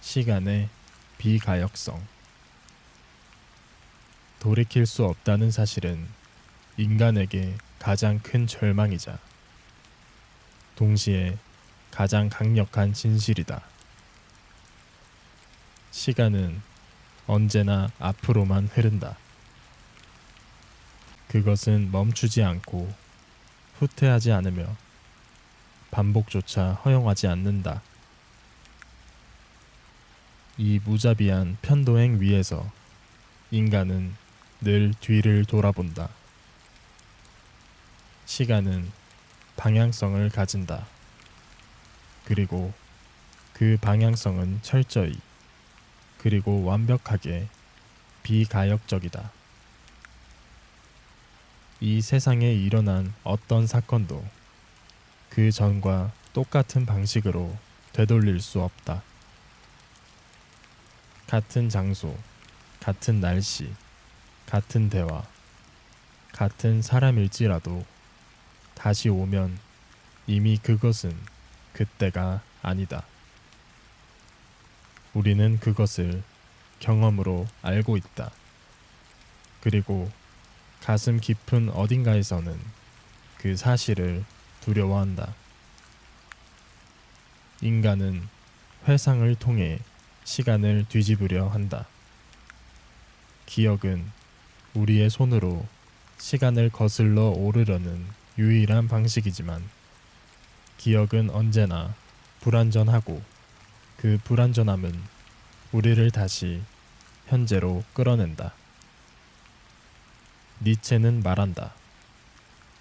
시간의 비가역성. 돌이킬 수 없다는 사실은 인간에게 가장 큰 절망이자 동시에 가장 강력한 진실이다. 시간은 언제나 앞으로만 흐른다. 그것은 멈추지 않고 후퇴하지 않으며 반복조차 허용하지 않는다. 이 무자비한 편도행 위에서 인간은 늘 뒤를 돌아본다. 시간은 방향성을 가진다. 그리고 그 방향성은 철저히 그리고 완벽하게 비가역적이다. 이 세상에 일어난 어떤 사건도 그 전과 똑같은 방식으로 되돌릴 수 없다. 같은 장소, 같은 날씨, 같은 대화, 같은 사람일지라도 다시 오면 이미 그것은 그때가 아니다. 우리는 그것을 경험으로 알고 있다. 그리고 가슴 깊은 어딘가에서는 그 사실을 두려워한다. 인간은 회상을 통해 시간을 뒤집으려 한다. 기억은 우리의 손으로 시간을 거슬러 오르려는 유일한 방식이지만 기억은 언제나 불완전하고 그 불완전함은 우리를 다시 현재로 끌어낸다. 니체는 말한다.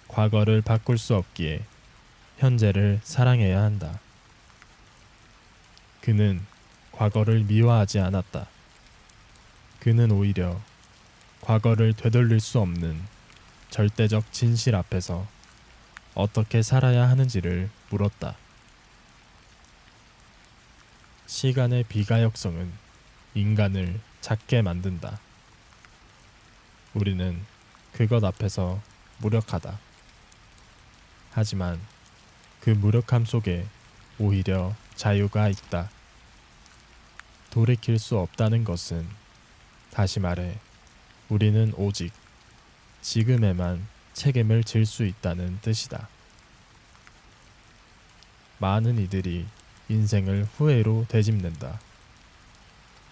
과거를 바꿀 수 없기에 현재를 사랑해야 한다. 그는 과거를 미워하지 않았다. 그는 오히려 과거를 되돌릴 수 없는 절대적 진실 앞에서 어떻게 살아야 하는지를 물었다. 시간의 비가역성은 인간을 작게 만든다. 우리는 그것 앞에서 무력하다. 하지만 그 무력함 속에 오히려 자유가 있다. 돌이킬 수 없다는 것은 다시 말해 우리는 오직 지금에만 책임을 질 수 있다는 뜻이다. 많은 이들이 인생을 후회로 되짚는다.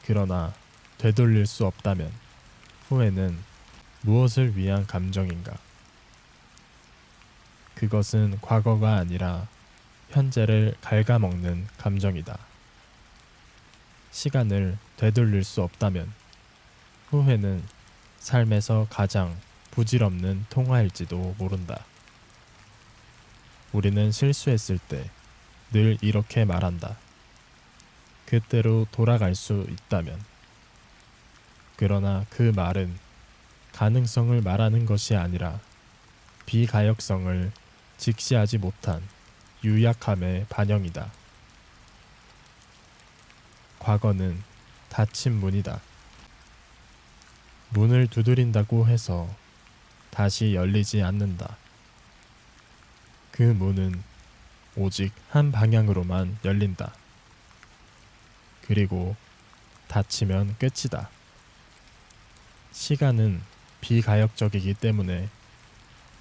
그러나 되돌릴 수 없다면 후회는 무엇을 위한 감정인가? 그것은 과거가 아니라 현재를 갉아먹는 감정이다. 시간을 되돌릴 수 없다면 후회는 삶에서 가장 부질없는 통화일지도 모른다. 우리는 실수했을 때 늘 이렇게 말한다. 그때로 돌아갈 수 있다면. 그러나 그 말은 가능성을 말하는 것이 아니라 비가역성을 직시하지 못한 유약함의 반영이다. 과거는 닫힌 문이다. 문을 두드린다고 해서 다시 열리지 않는다. 그 문은 오직 한 방향으로만 열린다. 그리고 닫히면 끝이다. 시간은 비가역적이기 때문에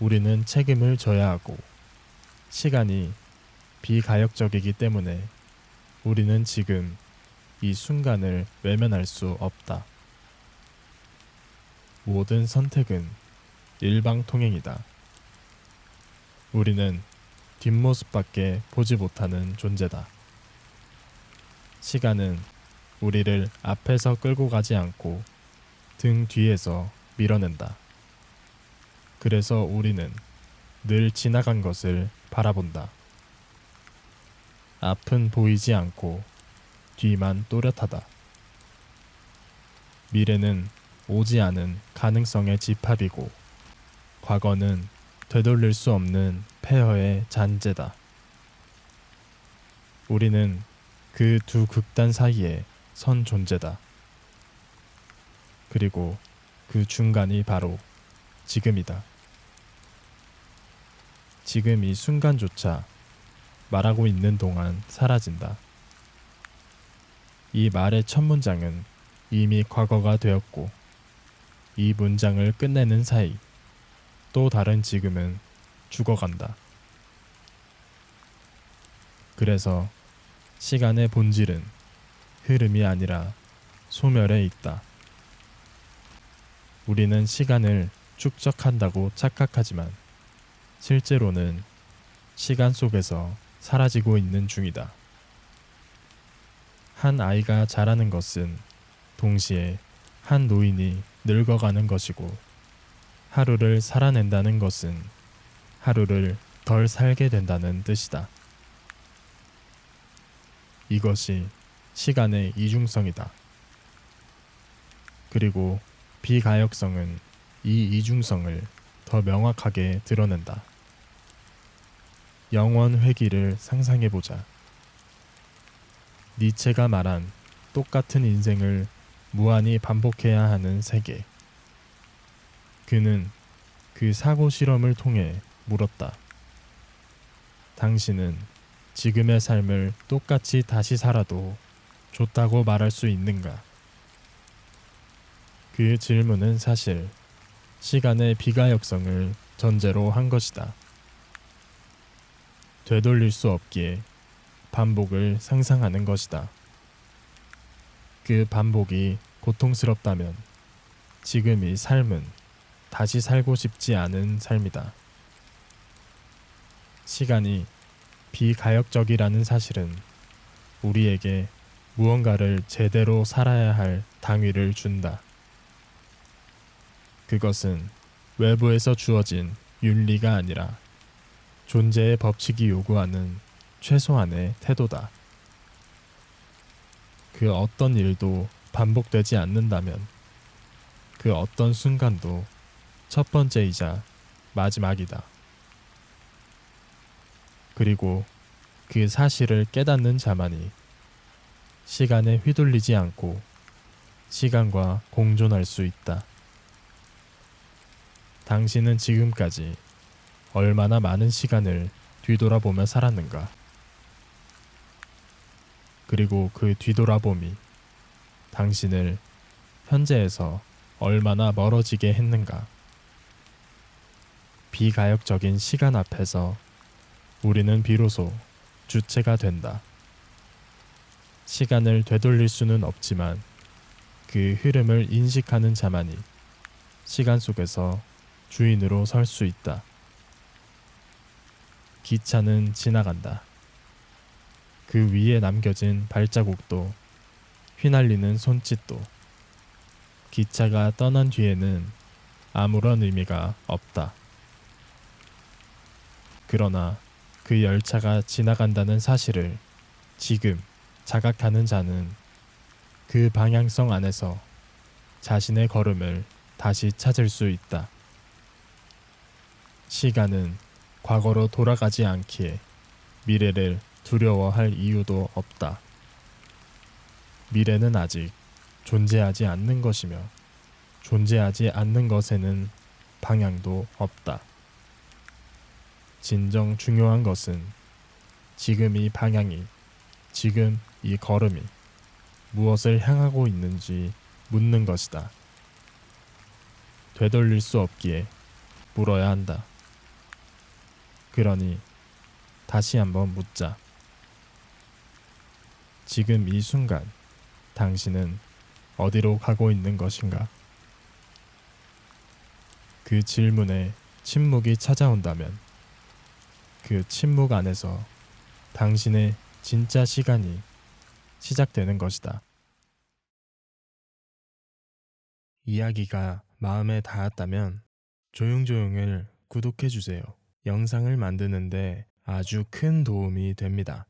우리는 책임을 져야 하고, 시간이 비가역적이기 때문에 우리는 지금 이 순간을 외면할 수 없다. 모든 선택은 일방통행이다. 우리는 뒷모습밖에 보지 못하는 존재다. 시간은 우리를 앞에서 끌고 가지 않고 등 뒤에서 밀어낸다. 그래서 우리는 늘 지나간 것을 바라본다. 앞은 보이지 않고 뒤만 또렷하다. 미래는 오지 않은 가능성의 집합이고 과거는 되돌릴 수 없는 폐허의 잔재다. 우리는 그 두 극단 사이에 선 존재다. 그리고 그 중간이 바로 지금이다. 지금 이 순간조차 말하고 있는 동안 사라진다. 이 말의 첫 문장은 이미 과거가 되었고 이 문장을 끝내는 사이 또 다른 지금은 죽어간다. 그래서 시간의 본질은 흐름이 아니라 소멸에 있다. 우리는 시간을 축적한다고 착각하지만 실제로는 시간 속에서 사라지고 있는 중이다. 한 아이가 자라는 것은 동시에 한 노인이 늙어가는 것이고 하루를 살아낸다는 것은 하루를 덜 살게 된다는 뜻이다. 이것이 시간의 이중성이다. 그리고 비가역성은 이 이중성을 더 명확하게 드러낸다. 영원 회귀를 상상해보자. 니체가 말한 똑같은 인생을 무한히 반복해야 하는 세계. 그는 그 사고 실험을 통해 물었다. 당신은 지금의 삶을 똑같이 다시 살아도 좋다고 말할 수 있는가? 그 질문은 사실 시간의 비가역성을 전제로 한 것이다. 되돌릴 수 없기에 반복을 상상하는 것이다. 그 반복이 고통스럽다면 지금 이 삶은 다시 살고 싶지 않은 삶이다. 시간이 비가역적이라는 사실은 우리에게 무언가를 제대로 살아야 할 당위를 준다. 그것은 외부에서 주어진 윤리가 아니라 존재의 법칙이 요구하는 최소한의 태도다. 그 어떤 일도 반복되지 않는다면 그 어떤 순간도 첫 번째이자 마지막이다. 그리고 그 사실을 깨닫는 자만이 시간에 휘둘리지 않고 시간과 공존할 수 있다. 당신은 지금까지 얼마나 많은 시간을 뒤돌아보며 살았는가? 그리고 그 뒤돌아봄이 당신을 현재에서 얼마나 멀어지게 했는가? 비가역적인 시간 앞에서 우리는 비로소 주체가 된다. 시간을 되돌릴 수는 없지만 그 흐름을 인식하는 자만이 시간 속에서 주인으로 설 수 있다. 기차는 지나간다. 그 위에 남겨진 발자국도 휘날리는 손짓도 기차가 떠난 뒤에는 아무런 의미가 없다. 그러나 그 열차가 지나간다는 사실을 지금 자각하는 자는 그 방향성 안에서 자신의 걸음을 다시 찾을 수 있다. 시간은 과거로 돌아가지 않기에 미래를 두려워할 이유도 없다. 미래는 아직 존재하지 않는 것이며 존재하지 않는 것에는 방향도 없다. 진정 중요한 것은 지금 이 방향이, 지금 이 걸음이 무엇을 향하고 있는지 묻는 것이다. 되돌릴 수 없기에 물어야 한다. 그러니 다시 한번 묻자. 지금 이 순간 당신은 어디로 가고 있는 것인가? 그 질문에 침묵이 찾아온다면 그 침묵 안에서 당신의 진짜 시간이 시작되는 것이다. 이야기가 마음에 닿았다면 조용조용을 구독해 주세요. 영상을 만드는데 아주 큰 도움이 됩니다.